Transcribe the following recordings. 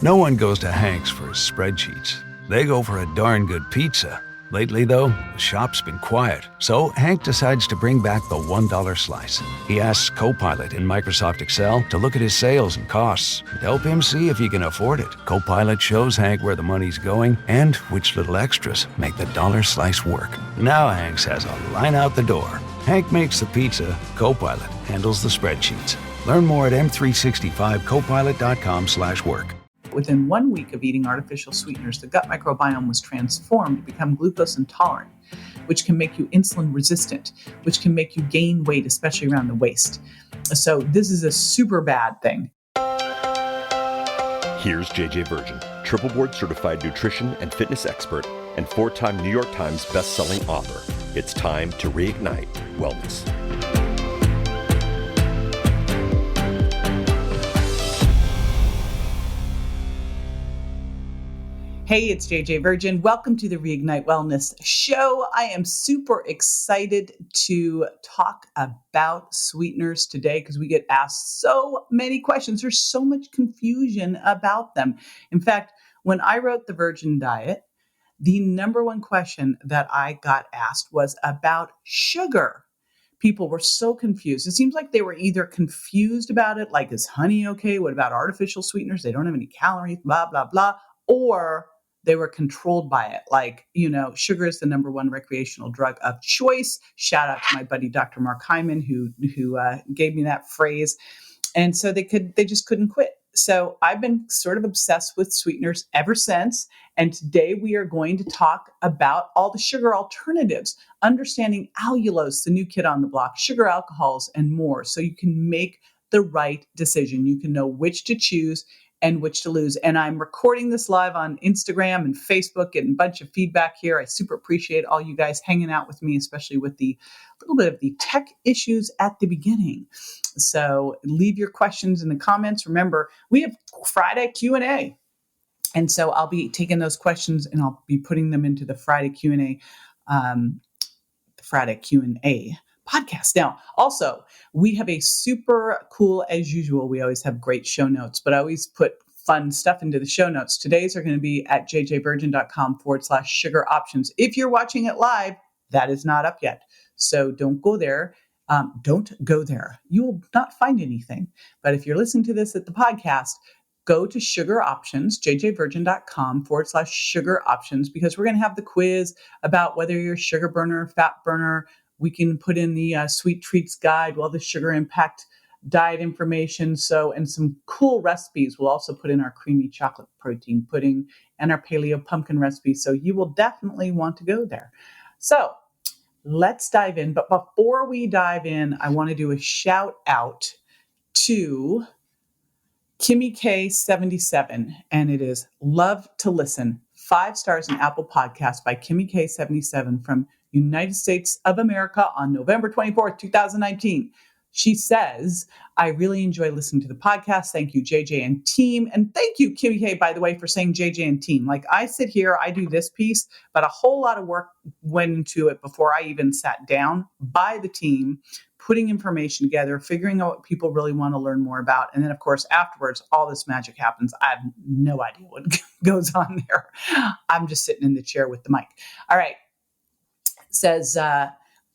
No one goes to Hank's for his spreadsheets. They go for a darn good pizza. Lately, though, the shop's been quiet, so Hank decides to bring back the $1 slice. He asks Copilot in Microsoft Excel to look at his sales and costs and help him see if he can afford it. Copilot shows Hank where the money's going and which little extras make the dollar slice work. Now Hank has a line out the door. Hank makes the pizza, Copilot handles the spreadsheets. Learn more at m365copilot.com/work. Within 1 week of eating artificial sweeteners, the gut microbiome was transformed to become glucose intolerant, which can make you insulin resistant, which can make you gain weight, especially around the waist. So this is a super bad thing. Here's JJ Virgin, triple board certified nutrition and fitness expert and 4-time New York Times best-selling author. It's time to reignite wellness. Hey, it's JJ Virgin. Welcome to the Reignite Wellness Show. I am super excited to talk about sweeteners today because we get asked so many questions. There's so much confusion about them. In fact, when I wrote The Virgin Diet, the number one question that I got asked was about sugar. People were so confused. It seems like they were either confused about it, like, is honey okay? What about artificial sweeteners? They don't have any calories, blah, blah, blah. Or they were controlled by it. Like, sugar is the number one recreational drug of choice. Shout out to my buddy, Dr. Mark Hyman, who gave me that phrase. And so they just couldn't quit. So I've been sort of obsessed with sweeteners ever since. And today we are going to talk about all the sugar alternatives, understanding allulose, the new kid on the block, sugar alcohols, and more. So you can make the right decision. You can know which to choose and which to lose. And I'm recording this live on Instagram and Facebook, getting a bunch of feedback here. I super appreciate all you guys hanging out with me, especially with the little bit of the tech issues at the beginning. So leave your questions in the comments. Remember, we have Friday Q&A. And so I'll be taking those questions and I'll be putting them into the Friday Q&A, podcast. Now, also, we have a super cool, as usual, we always have great show notes, but I always put fun stuff into the show notes. Today's are going to be at jjvirgin.com/sugar options. If you're watching it live, that is not up yet. So don't go there. Don't go there. You will not find anything. But if you're listening to this at the podcast, go to sugar options, jjvirgin.com/sugar options, because we're going to have the quiz about whether you're a sugar burner, fat burner. We can put in the sweet treats guide, the sugar impact diet information. And some cool recipes. We'll also put in our creamy chocolate protein pudding and our paleo pumpkin recipe. So you will definitely want to go there. So let's dive in. But before we dive in, I want to do a shout out to Kimmy K77, and it is Love to Listen. 5 stars in Apple Podcasts by Kimmy K77 from United States of America on November 24th, 2019. She says, I really enjoy listening to the podcast. Thank you, JJ and team. And thank you, Kimmy K, by the way, for saying JJ and team. Like, I sit here, I do this piece, but a whole lot of work went into it before I even sat down by the team, putting information together, figuring out what people really want to learn more about. And then, of course, afterwards, all this magic happens. I have no idea what goes on there. I'm just sitting in the chair with the mic. All right. Says,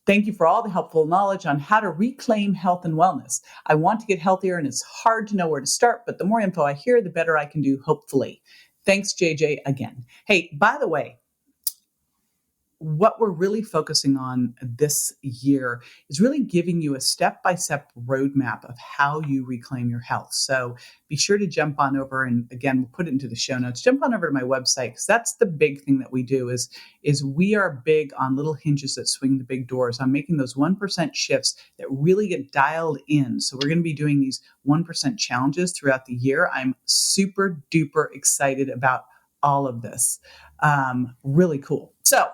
thank you for all the helpful knowledge on how to reclaim health and wellness. I want to get healthier and it's hard to know where to start, but the more info I hear, the better I can do, hopefully. Thanks, JJ, again. Hey, by the way, what we're really focusing on this year is really giving you a step-by-step roadmap of how you reclaim your health. So be sure to jump on over, and again, we'll put it into the show notes. Jump on over to my website, because that's the big thing that we do is we are big on little hinges that swing the big doors. I'm making those 1% shifts that really get dialed in. So we're going to be doing these 1% challenges throughout the year. I'm super duper excited about all of this. Really cool. So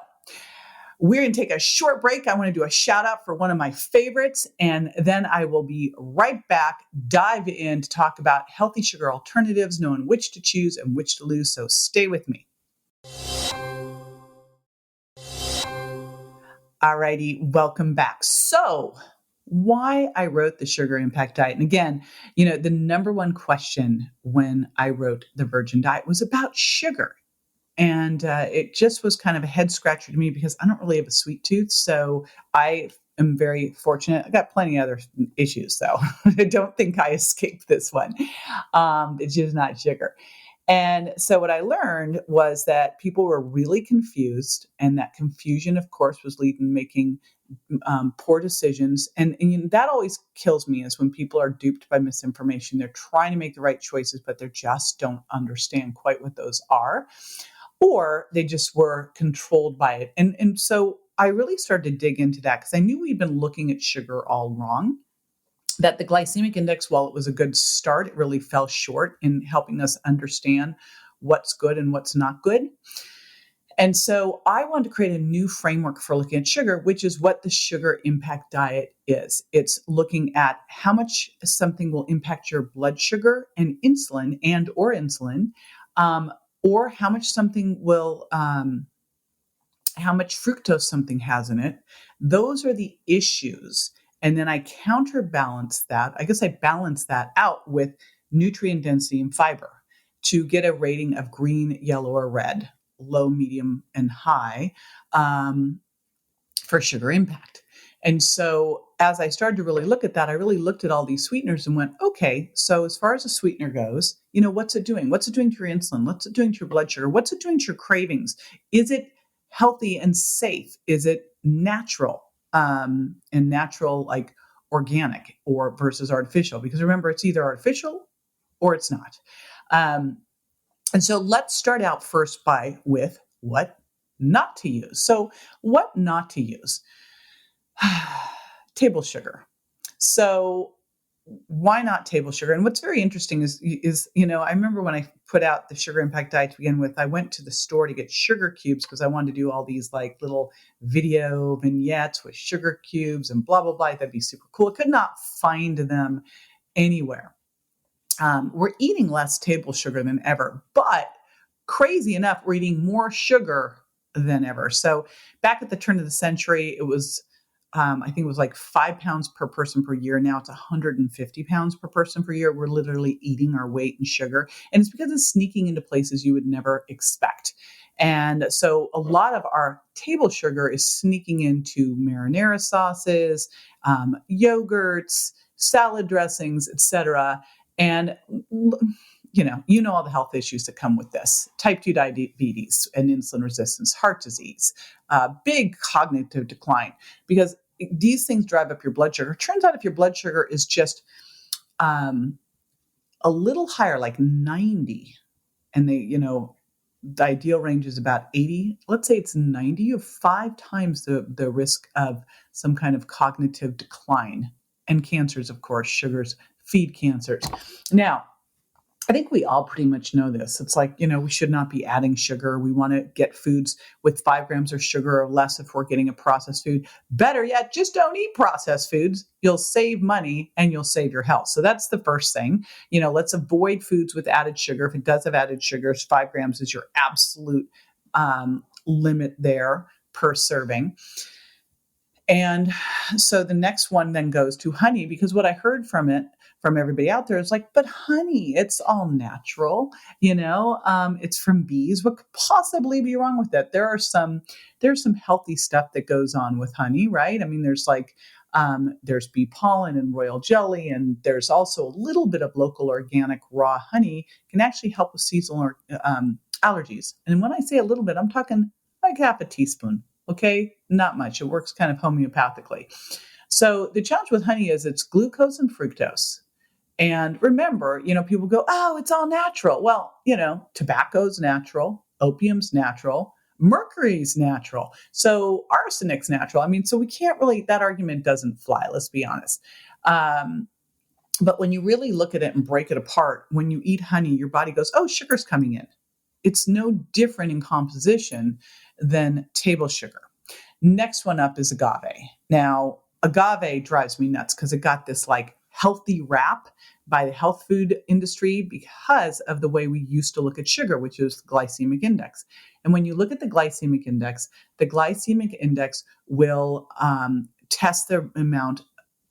we're going to take a short break. I want to do a shout out for one of my favorites, and then I will be right back, dive in to talk about healthy sugar alternatives, knowing which to choose and which to lose. So stay with me. Alrighty, welcome back. So why I wrote the Sugar Impact Diet. And again, the number one question when I wrote the Virgin Diet was about sugar. And it just was kind of a head scratcher to me because I don't really have a sweet tooth. So I am very fortunate. I got plenty of other issues, though. I don't think I escaped this one. It's just not sugar. And so what I learned was that people were really confused, and that confusion, of course, was leading making poor decisions. And that always kills me is when people are duped by misinformation. They're trying to make the right choices, but they just don't understand quite what those are, or they just were controlled by it. And so I really started to dig into that because I knew we'd been looking at sugar all wrong. That the glycemic index, while it was a good start, it really fell short in helping us understand what's good and what's not good. And so I wanted to create a new framework for looking at sugar, which is what the Sugar Impact Diet is. It's looking at how much something will impact your blood sugar and or insulin, or how much something will, how much fructose something has in it. Those are the issues. And then I counterbalance that. I guess I balance that out with nutrient density and fiber to get a rating of green, yellow, or red, low, medium, and high, for sugar impact. And so as I started to really look at that, I really looked at all these sweeteners and went, okay, so as far as a sweetener goes, what's it doing? What's it doing to your insulin? What's it doing to your blood sugar? What's it doing to your cravings? Is it healthy and safe? Is it natural? And natural, like organic, or versus artificial? Because remember, it's either artificial or it's not. And so let's start out first with what not to use. So what not to use? Table sugar. So why not table sugar? And what's very interesting is, I remember when I put out the Sugar Impact Diet to begin with, I went to the store to get sugar cubes because I wanted to do all these like little video vignettes with sugar cubes and blah, blah, blah. That'd be super cool. I could not find them anywhere. We're eating less table sugar than ever, but crazy enough, we're eating more sugar than ever. So back at the turn of the century, it was, I think it was like 5 pounds per person per year. Now it's 150 pounds per person per year. We're literally eating our weight in sugar. And it's because it's sneaking into places you would never expect. And so a lot of our table sugar is sneaking into marinara sauces, yogurts, salad dressings, etc. And all the health issues that come with this: type 2 diabetes and insulin resistance, heart disease, big cognitive decline, because these things drive up your blood sugar. It turns out if your blood sugar is just a little higher, like 90, and the ideal range is about 80, let's say it's 90, you have 5 times the risk of some kind of cognitive decline. And cancers, of course, sugars feed cancers. Now, I think we all pretty much know this. It's like, we should not be adding sugar. We want to get foods with 5 grams of sugar or less if we're getting a processed food. Better yet, just don't eat processed foods. You'll save money and you'll save your health. So that's the first thing. Let's avoid foods with added sugar. If it does have added sugars, 5 grams is your absolute limit there per serving. And so the next one then goes to honey, because what I heard from everybody out there is like, but honey, it's all natural, it's from bees. What could possibly be wrong with that? There's some healthy stuff that goes on with honey, right? I mean, there's bee pollen and royal jelly, and there's also a little bit of local organic raw honey can actually help with seasonal allergies. And when I say a little bit, I'm talking like half a teaspoon. Okay, not much. It works kind of homeopathically. So the challenge with honey is it's glucose and fructose. And remember, people go, oh, it's all natural. Well, tobacco's natural, opium's natural, mercury's natural. So arsenic's natural. I mean, so we can't really, that argument doesn't fly, let's be honest. But when you really look at it and break it apart, when you eat honey, your body goes, oh, sugar's coming in. It's no different in composition than table sugar. Next one up is agave. Now, agave drives me nuts because it got this like healthy rap by the health food industry because of the way we used to look at sugar, which is the glycemic index. And when you look at the glycemic index will test the amount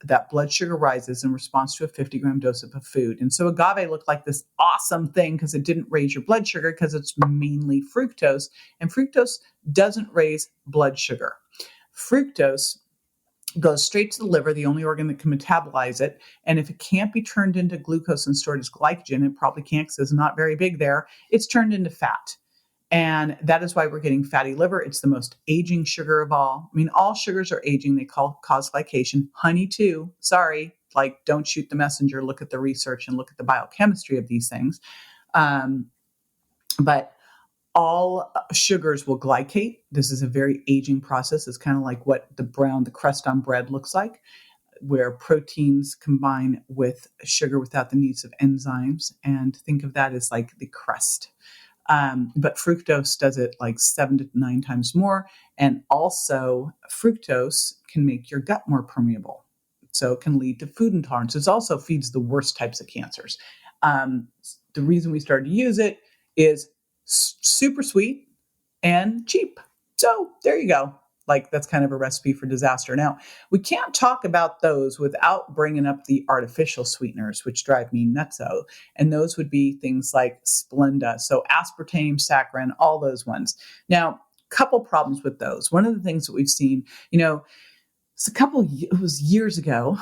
that blood sugar rises in response to a 50-gram dose of a food. And so agave looked like this awesome thing because it didn't raise your blood sugar because it's mainly fructose. And fructose doesn't raise blood sugar. Fructose goes straight to the liver, the only organ that can metabolize it. And if it can't be turned into glucose and stored as glycogen, it probably can't because it's not very big there, it's turned into fat. And that is why we're getting fatty liver. It's the most aging sugar of all. I mean, all sugars are aging. They cause glycation. Honey too. Sorry, like don't shoot the messenger. Look at the research and look at the biochemistry of these things. But all sugars will glycate. This is a very aging process. It's kind of like what the crust on bread looks like, where proteins combine with sugar without the needs of enzymes. And think of that as like the crust. But fructose does it like 7 to 9 times more. And also fructose can make your gut more permeable. So it can lead to food intolerance. It also feeds the worst types of cancers. The reason we started to use it is super sweet and cheap. So there you go. Like that's kind of a recipe for disaster. Now, we can't talk about those without bringing up the artificial sweeteners, which drive me nutso. And those would be things like Splenda. So aspartame, saccharin, all those ones. Now, couple problems with those. One of the things that we've seen, it was years ago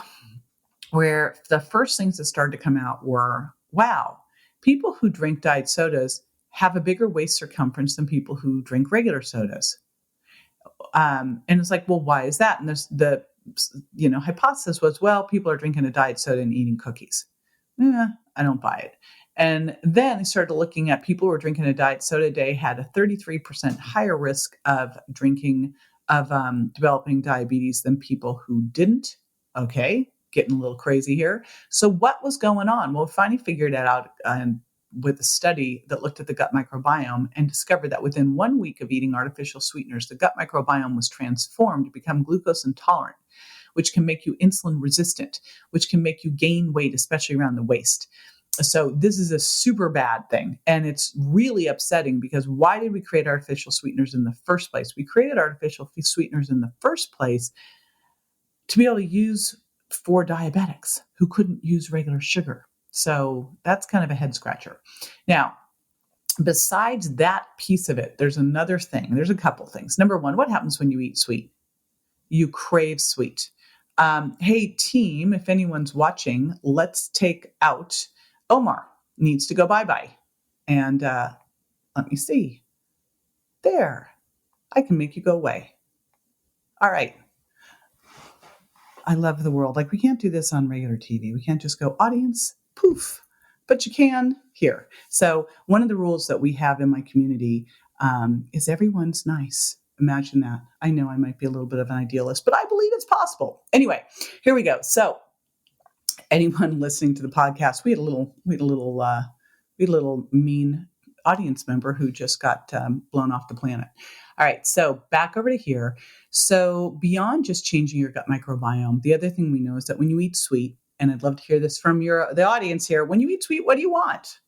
where the first things that started to come out were, wow, people who drink diet sodas have a bigger waist circumference than people who drink regular sodas. And it's like, well, why is that? And there's the hypothesis was, well, people are drinking a diet soda and eating cookies. I don't buy it. And then they started looking at people who were drinking a diet soda a day had a 33% higher risk of developing diabetes than people who didn't. Okay, getting a little crazy here. So what was going on? Well, we finally figured it out with a study that looked at the gut microbiome and discovered that within 1 week of eating artificial sweeteners, the gut microbiome was transformed to become glucose intolerant, which can make you insulin resistant, which can make you gain weight, especially around the waist. So this is a super bad thing. And it's really upsetting because why did we create artificial sweeteners in the first place? We created artificial sweeteners in the first place to be able to use for diabetics who couldn't use regular sugar. So that's kind of a head scratcher. Now, besides that piece of it, there's another thing. There's a couple things. Number one, what happens when you eat sweet? You crave sweet. Hey, team, if anyone's watching, let's take out Omar. Needs to go bye-bye. And let me see. There. I can make you go away. All right. I love the world. Like, we can't do this on regular TV. We can't just go, audience, poof, but you can here. So one of the rules that we have in my community is everyone's nice. Imagine that. I know I might be a little bit of an idealist, but I believe it's possible. Anyway, here we go. So anyone listening to the podcast, we had a little mean audience member who just got blown off the planet. All right, so back over to here. So beyond just changing your gut microbiome, the other thing we know is that when you eat sweet, and I'd love to hear this from the audience here, when you eat sweet, what do you want?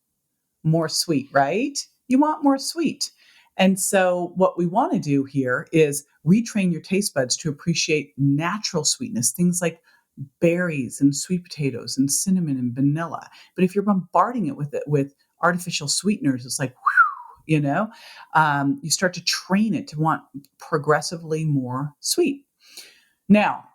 More sweet, right? You want more sweet. And so what we want to do here is retrain your taste buds to appreciate natural sweetness, things like berries and sweet potatoes and cinnamon and vanilla. But if you're bombarding it with artificial sweeteners, it's like, you start to train it to want progressively more sweet. Now,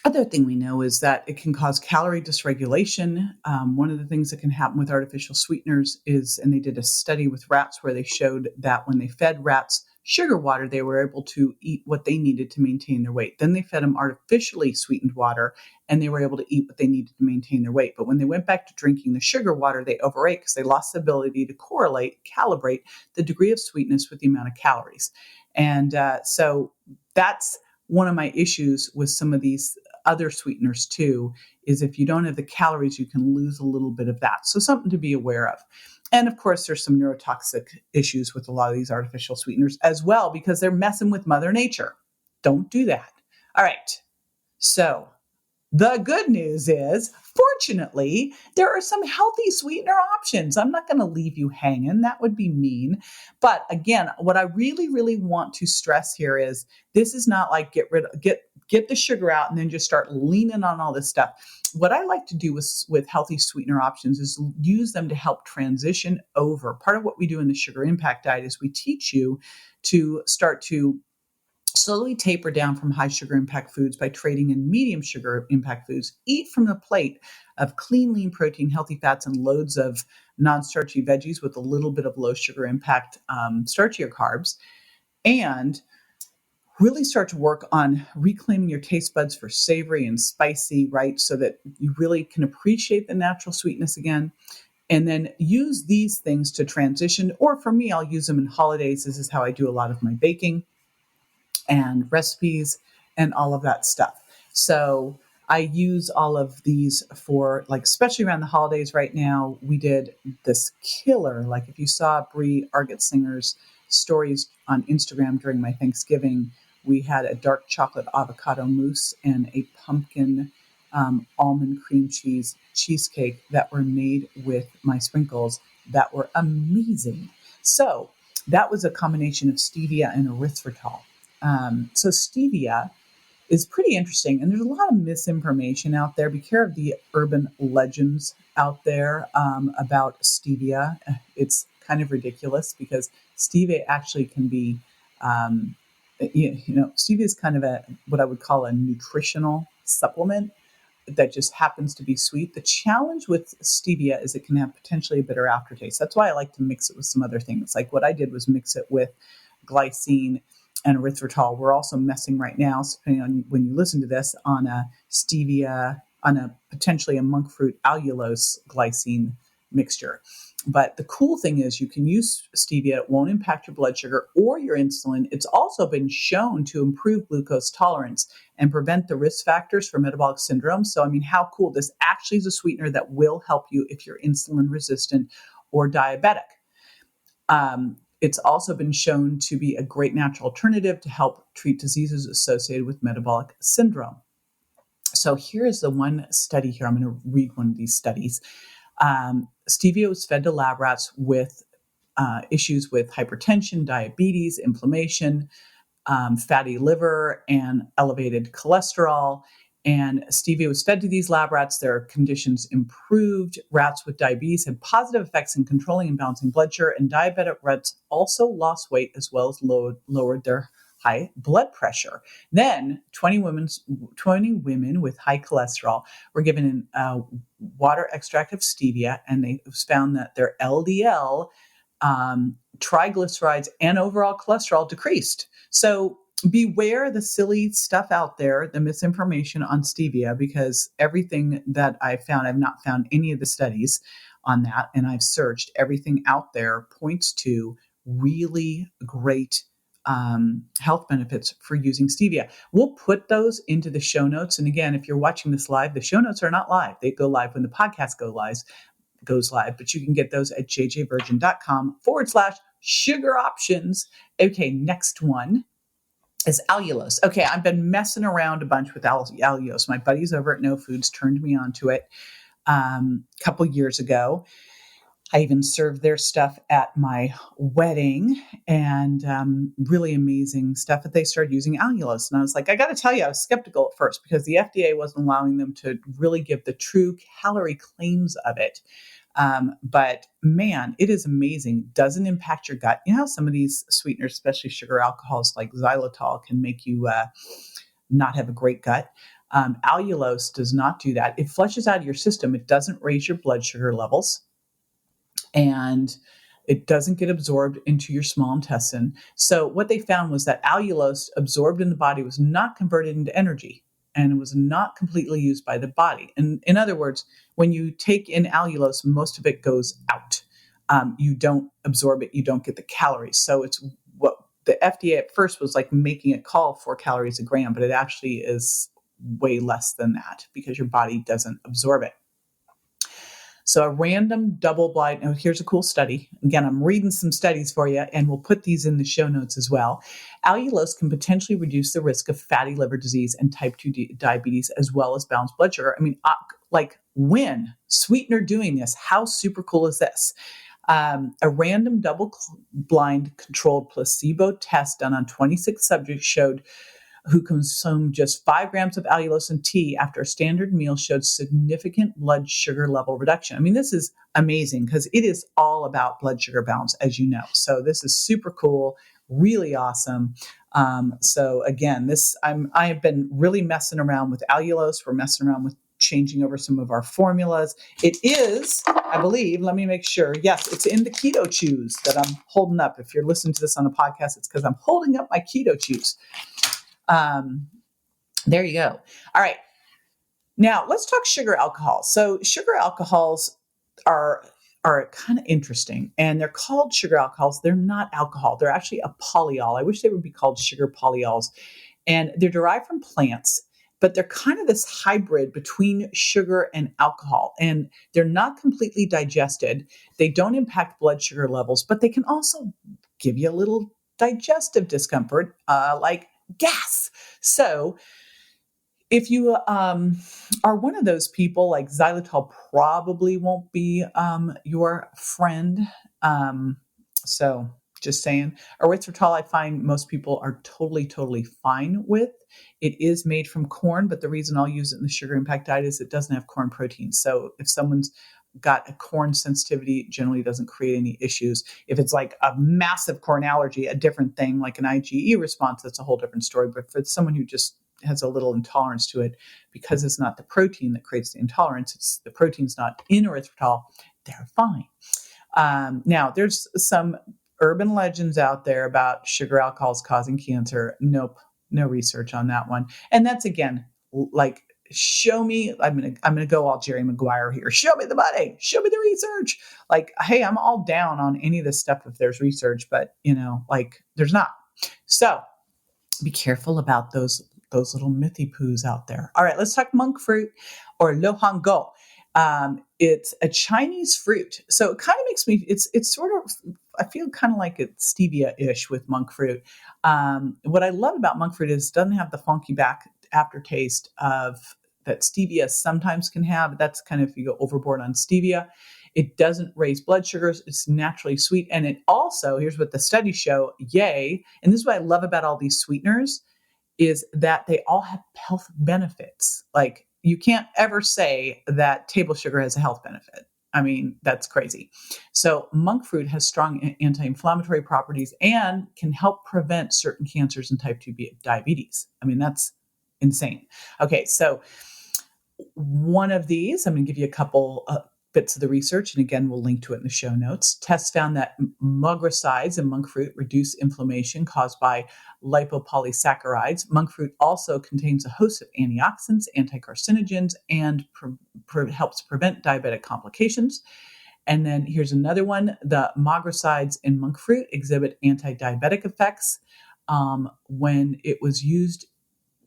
other thing we know is that it can cause calorie dysregulation. One of the things that can happen with artificial sweeteners is, and they did a study with rats where they showed that when they fed rats sugar water, they were able to eat what they needed to maintain their weight. Then they fed them artificially sweetened water, and they were able to eat what they needed to maintain their weight. But when they went back to drinking the sugar water, they overate because they lost the ability to calibrate the degree of sweetness with the amount of calories. And so that's one of my issues with some of these other sweeteners too, is if you don't have the calories, you can lose a little bit of that. So something to be aware of. And of course, there's some neurotoxic issues with a lot of these artificial sweeteners as well, because they're messing with Mother Nature. Don't do that. All right. So the good news is, fortunately, there are some healthy sweetener options. I'm not going to leave you hanging. That would be mean. But again, what I really, really want to stress here is this is not like get get the sugar out and then just start leaning on all this stuff. What I like to do with healthy sweetener options is use them to help transition over. Part of what we do in the sugar impact diet is we teach you to start to slowly taper down from high sugar impact foods by trading in medium sugar impact foods. Eat from the plate of clean, lean protein, healthy fats, and loads of non-starchy veggies with a little bit of low sugar impact starchier carbs. And really start to work on reclaiming your taste buds for savory and spicy, right? So that you really can appreciate the natural sweetness again. And then use these things to transition. Or for me, I'll use them in holidays. This is how I do a lot of my baking and recipes and all of that stuff. So I use all of these for, like, especially around the holidays right now. We did this killer, like if you saw Brie Argetsinger's stories on Instagram during my Thanksgiving, we had a dark chocolate avocado mousse and a pumpkin almond cream cheese cheesecake that were made with my sprinkles that were amazing. So that was a combination of stevia and erythritol. So stevia is pretty interesting, and there's a lot of misinformation out there. Be careful of the urban legends out there about stevia. It's kind of ridiculous because stevia actually can be, stevia is kind of what I would call a nutritional supplement that just happens to be sweet. The challenge with stevia is it can have potentially a bitter aftertaste. That's why I like to mix it with some other things. Like what I did was mix it with glycine and erythritol. We're also messing right now, depending on when you listen to this, on a stevia, on a potentially a monk fruit allulose glycine mixture. But the cool thing is you can use stevia. It won't impact your blood sugar or your insulin. It's also been shown to improve glucose tolerance and prevent the risk factors for metabolic syndrome. So, I mean, how cool. This actually is a sweetener that will help you if you're insulin resistant or diabetic. It's also been shown to be a great natural alternative to help treat diseases associated with metabolic syndrome. So here's the one study here. I'm going to read one of these studies. Stevia was fed to lab rats with issues with hypertension, diabetes, inflammation, fatty liver, and elevated cholesterol. And stevia was fed to these lab rats. Their conditions improved. Rats with diabetes had positive effects in controlling and balancing blood sugar, and diabetic rats also lost weight as well as lowered their high blood pressure. Then 20 women with high cholesterol were given water extract of stevia, and they found that their LDL, triglycerides, and overall cholesterol decreased. So beware the silly stuff out there, the misinformation on stevia, because everything that I've found, I've not found any of the studies on that, and I've searched, everything out there points to really great health benefits for using stevia. We'll put those into the show notes. And again, if you're watching this live, the show notes are not live. They go live when the podcast goes live, but you can get those at jjvirgin.com/sugar options. Okay, next one is allulose. Okay, I've been messing around a bunch with allulose. My buddies over at No Foods turned me onto it a couple years ago. I even served their stuff at my wedding, and really amazing stuff that they started using allulose. And I was like, I got to tell you, I was skeptical at first because the FDA wasn't allowing them to really give the true calorie claims of it. But man, it is amazing. Doesn't impact your gut. You know how some of these sweeteners, especially sugar alcohols like xylitol, can make you not have a great gut. Allulose does not do that. It flushes out of your system. It doesn't raise your blood sugar levels, and it doesn't get absorbed into your small intestine. So what they found was that allulose absorbed in the body was not converted into energy, and it was not completely used by the body. And in other words, when you take in allulose, most of it goes out. You don't absorb it. You don't get the calories. So it's what the FDA at first was like making it call 4 calories a gram, but it actually is way less than that because your body doesn't absorb it. So a random double-blind, oh, here's a cool study. Again, I'm reading some studies for you, and we'll put these in the show notes as well. Allulose can potentially reduce the risk of fatty liver disease and type 2 diabetes, as well as balanced blood sugar. I mean, like when? Sweetener doing this. How super cool is this? A random double-blind controlled placebo test done on 26 subjects showed who consumed just 5 grams of allulose in tea after a standard meal showed significant blood sugar level reduction. I mean, this is amazing because it is all about blood sugar balance, as you know. So this is super cool, really awesome. So again, I have been really messing around with allulose. We're messing around with changing over some of our formulas. It is, I believe, let me make sure. Yes, it's in the keto chews that I'm holding up. If you're listening to this on a podcast, it's because I'm holding up my keto chews. There you go. All right. Now let's talk sugar alcohols. So sugar alcohols are kind of interesting, and they're called sugar alcohols. They're not alcohol. They're actually a polyol. I wish they would be called sugar polyols, and they're derived from plants, but they're kind of this hybrid between sugar and alcohol, and they're not completely digested. They don't impact blood sugar levels, but they can also give you a little digestive discomfort, like gas. So if you are one of those people, like xylitol probably won't be your friend. So just saying. Erythritol, I find most people are totally fine with. It is made from corn, but the reason I'll use it in the sugar impact diet is it doesn't have corn protein. So if someone's got a corn sensitivity, it generally doesn't create any issues. If it's like a massive corn allergy, a different thing, like an IgE response, that's a whole different story. But for someone who just has a little intolerance to it, because it's not the protein that creates the intolerance, it's the protein's not in erythritol, they're fine. Now, there's some urban legends out there about sugar alcohols causing cancer. Nope, no research on that one. And that's, again, like, show me, I'm gonna go all Jerry Maguire here. Show me the money, show me the research. Like, hey, I'm all down on any of this stuff if there's research, but like, there's not. So be careful about those little mythy poos out there. All right, let's talk monk fruit, or lohango. It's a Chinese fruit. So it kind of makes me, it's sort of, I feel kind of like it's stevia-ish with monk fruit. What I love about monk fruit is it doesn't have the funky back aftertaste of that stevia sometimes can have. That's kind of if you go overboard on stevia. It doesn't raise blood sugars. It's naturally sweet. And it also, here's what the studies show, yay, and this is what I love about all these sweeteners, is that they all have health benefits. Like, you can't ever say that table sugar has a health benefit. I mean, that's crazy. So monk fruit has strong anti-inflammatory properties and can help prevent certain cancers and type 2 diabetes. I mean, that's insane. Okay, so one of these, I'm going to give you a couple bits of the research, and again, we'll link to it in the show notes. Tests found that mugricides in monk fruit reduce inflammation caused by lipopolysaccharides. Monk fruit also contains a host of antioxidants, anti-carcinogens, and helps prevent diabetic complications. And then here's another one. The mugricides in monk fruit exhibit anti-diabetic effects. When it was used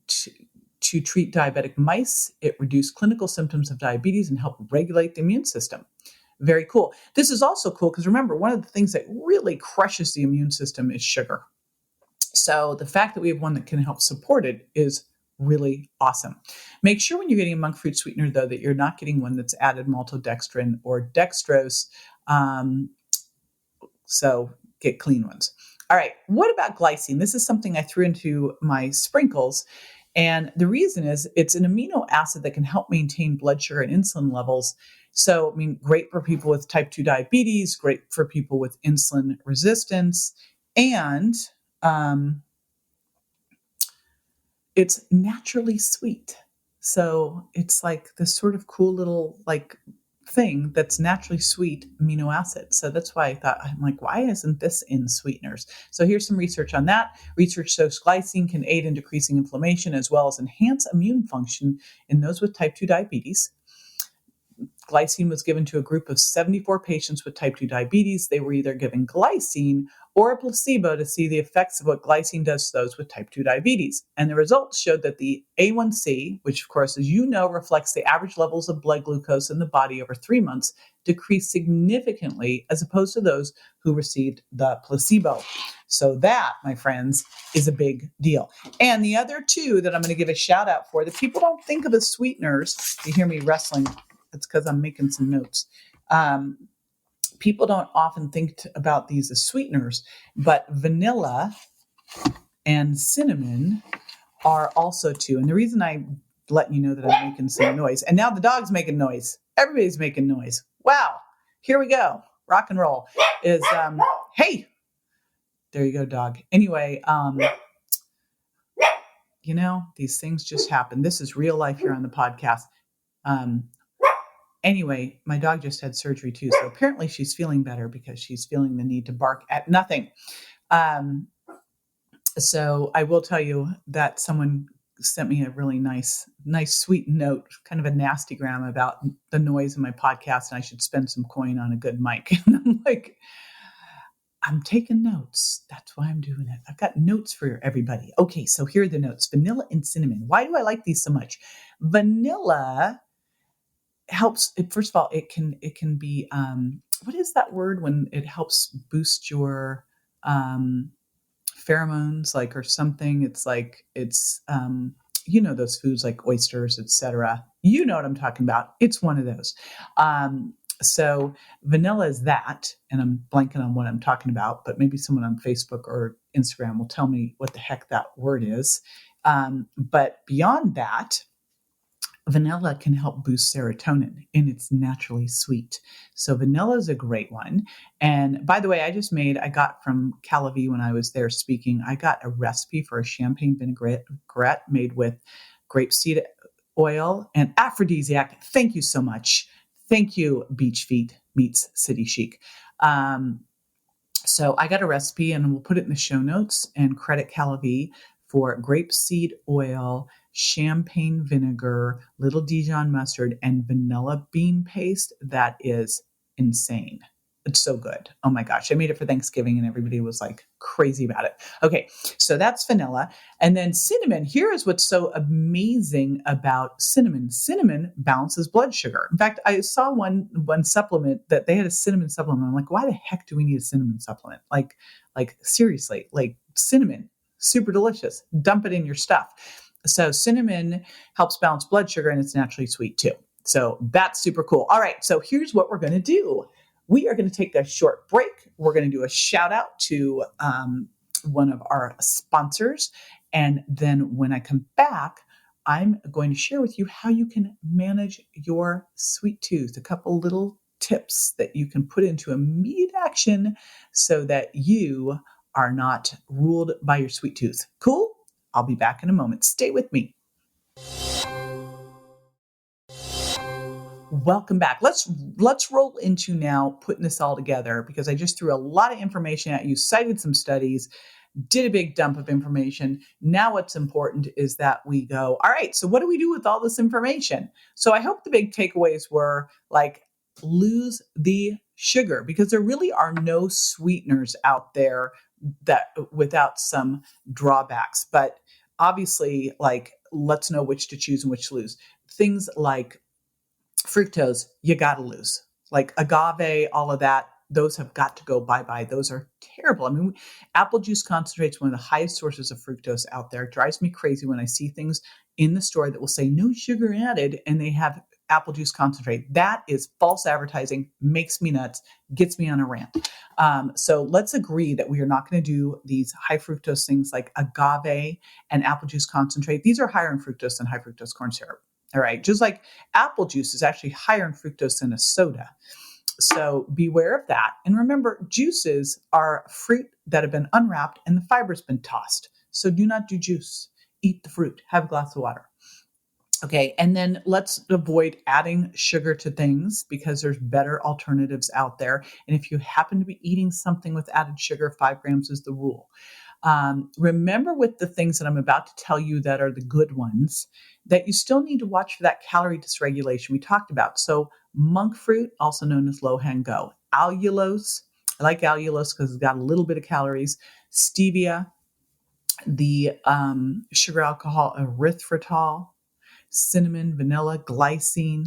to treat diabetic mice, it reduced clinical symptoms of diabetes and helped regulate the immune system. Very cool. This is also cool because remember, one of the things that really crushes the immune system is sugar. So the fact that we have one that can help support it is really awesome. Make sure when you're getting a monk fruit sweetener, though, that you're not getting one that's added maltodextrin or dextrose. So get clean ones. All right. What about glycine? This is something I threw into my sprinkles. And the reason is it's an amino acid that can help maintain blood sugar and insulin levels. So, I mean, great for people with type 2 diabetes, great for people with insulin resistance, and it's naturally sweet. So it's like this sort of cool little like thing that's naturally sweet amino acid. So that's why I'm like, why isn't this in sweeteners? So here's some research on that. Research shows glycine can aid in decreasing inflammation as well as enhance immune function in those with type 2 diabetes. Glycine was given to a group of 74 patients with type 2 diabetes. They were either given glycine or a placebo to see the effects of what glycine does to those with type 2 diabetes. And the results showed that the A1C, which of course, as you know, reflects the average levels of blood glucose in the body over 3 months, decreased significantly as opposed to those who received the placebo. So that, my friends, is a big deal. And the other two that I'm going to give a shout out for that people don't think of as sweeteners, you hear me wrestling, it's because I'm making some notes. People don't often think about these as sweeteners, but vanilla and cinnamon are also too. And the reason I'm letting you know that I'm making some noise, and now the dog's making noise. Everybody's making noise. Wow. Here we go. Rock and roll is, hey, there you go, dog. Anyway, these things just happen. This is real life here on the podcast. Anyway, my dog just had surgery too. So apparently she's feeling better because she's feeling the need to bark at nothing. So I will tell you that someone sent me a really nice, sweet note, kind of a nasty gram about the noise in my podcast, and I should spend some coin on a good mic. And I'm like, I'm taking notes. That's why I'm doing it. I've got notes for everybody. Okay, so here are the notes. Vanilla and cinnamon. Why do I like these so much? Vanilla helps. First of all, it can be, what is that word when it helps boost your pheromones, like, or something? It's like, it's, those foods like oysters, etc. You know what I'm talking about. It's one of those. So vanilla is that, and I'm blanking on what I'm talking about, but maybe someone on Facebook or Instagram will tell me what the heck that word is. But beyond that, vanilla can help boost serotonin, and it's naturally sweet. So vanilla is a great one. And by the way, I got from Calorie when I was there speaking, I got a recipe for a champagne vinaigrette made with grapeseed oil and aphrodisiac. Thank you so much. Thank you, Beach Feet meets City Chic. So I got a recipe, and we'll put it in the show notes, and credit Calorie for grapeseed oil, champagne vinegar, little Dijon mustard, and vanilla bean paste. That is insane. It's so good. Oh my gosh. I made it for Thanksgiving and everybody was like crazy about it. Okay. So that's vanilla. And then cinnamon. Here is what's so amazing about cinnamon. Cinnamon balances blood sugar. In fact, I saw one supplement that they had a cinnamon supplement. I'm like, why the heck do we need a cinnamon supplement? Like seriously, like cinnamon, super delicious. Dump it in your stuff. So cinnamon helps balance blood sugar, and it's naturally sweet too. So that's super cool. All right. So here's what we're going to do. We are going to take a short break. We're going to do a shout out to one of our sponsors. And then when I come back, I'm going to share with you how you can manage your sweet tooth, a couple little tips that you can put into immediate action so that you are not ruled by your sweet tooth. Cool? I'll be back in a moment. Stay with me. Welcome back. Let's roll into now putting this all together, because I just threw a lot of information at you, cited some studies, did a big dump of information. Now what's important is that we go, all right, so what do we do with all this information? So I hope the big takeaways were like, lose the sugar, because there really are no sweeteners out there that without some drawbacks. But obviously, like, let's know which to choose and which to lose. Things like fructose, you got to lose. Like agave, all of that, those have got to go bye-bye. Those are terrible. I mean, apple juice concentrate is one of the highest sources of fructose out there. It drives me crazy when I see things in the store that will say no sugar added, and they have apple juice concentrate. That is false advertising, makes me nuts, gets me on a rant. So let's agree that we are not going to do these high fructose things like agave and apple juice concentrate. These are higher in fructose than high fructose corn syrup. All right. Just like apple juice is actually higher in fructose than a soda. So beware of that. And remember, juices are fruit that have been unwrapped and the fiber's been tossed. So do not do juice. Eat the fruit. Have a glass of water. Okay. And then let's avoid adding sugar to things, because there's better alternatives out there. And if you happen to be eating something with added sugar, 5 grams is the rule. Remember, with the things that I'm about to tell you that are the good ones, that you still need to watch for that calorie dysregulation we talked about. So monk fruit, also known as low hang go. Allulose, I like allulose because it's got a little bit of calories. Stevia, the sugar alcohol erythritol, cinnamon, vanilla, glycine,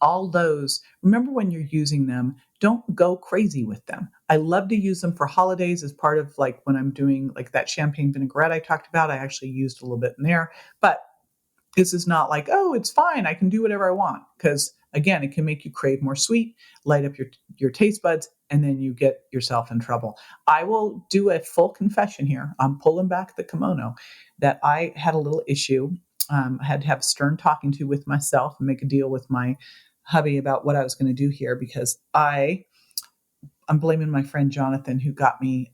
all those. Remember, when you're using them, don't go crazy with them. I love to use them for holidays as part of, like, when I'm doing like that champagne vinaigrette I talked about. I actually used a little bit in there, but this is not like, oh, it's fine, I can do whatever I want, because again, it can make you crave more sweet, light up your taste buds, and then you get yourself in trouble. I will do a full confession here. I'm pulling back the kimono that I had a little issue. I had to have a stern talking to with myself and make a deal with my hubby about what I was going to do here, because I'm blaming my friend Jonathan, who got me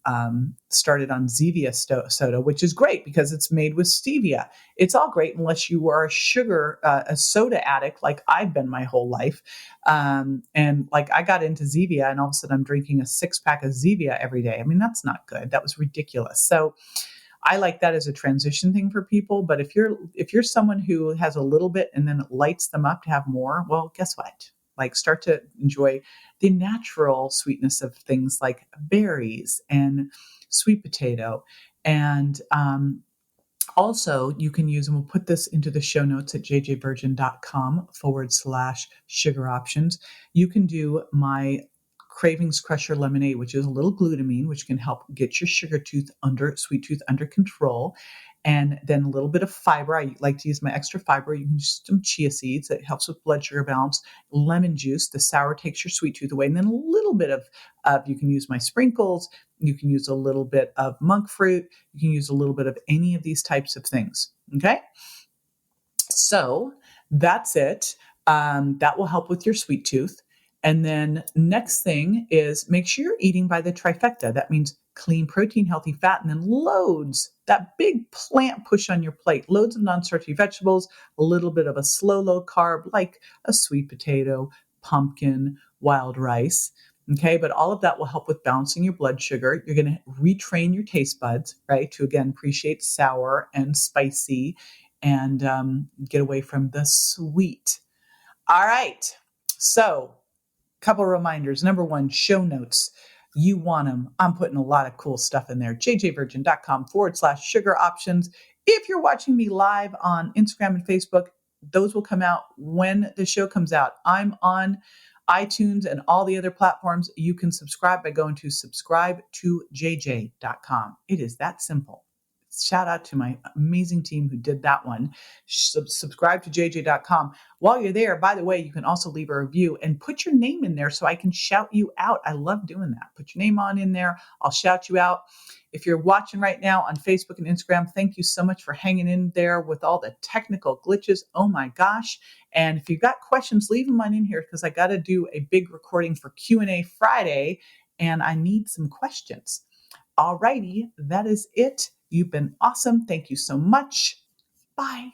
started on stevia soda, which is great because it's made with stevia. It's all great unless you are a soda addict like I've been my whole life. And like I got into stevia, and all of a sudden I'm drinking a 6-pack of stevia every day. I mean, that's not good. That was ridiculous. So I like that as a transition thing for people. But if you're someone who has a little bit and then it lights them up to have more, well, guess what? Like, start to enjoy the natural sweetness of things like berries and sweet potato. And also, you can use, and we'll put this into the show notes at jjvirgin.com/sugar options. You can do my Cravings Crusher Lemonade, which is a little glutamine, which can help get your sweet tooth under control. And then a little bit of fiber. I like to use my extra fiber. You can use some chia seeds. That helps with blood sugar balance. Lemon juice. The sour takes your sweet tooth away. And then a little bit of you can use my sprinkles. You can use a little bit of monk fruit. You can use a little bit of any of these types of things. Okay? So that's it. That will help with your sweet tooth. And then next thing is make sure you're eating by the trifecta. That means clean protein, healthy fat, and then loads, that big plant push on your plate, loads of non-starchy vegetables, a little bit of a slow, low carb, like a sweet potato, pumpkin, wild rice. Okay, but all of that will help with balancing your blood sugar. You're going to retrain your taste buds, right, to again appreciate sour and spicy and get away from the sweet. All right, so couple of reminders. Number one, show notes. You want them. I'm putting a lot of cool stuff in there. jjvirgin.com/sugar options. If you're watching me live on Instagram and Facebook, those will come out when the show comes out. I'm on iTunes and all the other platforms. You can subscribe by going to subscribe2jj.com. It is that simple. Shout out to my amazing team who did that one. Subscribe to jj.com. While you're there, by the way, you can also leave a review and put your name in there so I can shout you out. I love doing that. Put your name in there. I'll shout you out. If you're watching right now on Facebook and Instagram, thank you so much for hanging in there with all the technical glitches. Oh my gosh. And if you've got questions, leave them on in here because I got to do a big recording for Q&A Friday and I need some questions. All righty, that is it. You've been awesome. Thank you so much. Bye.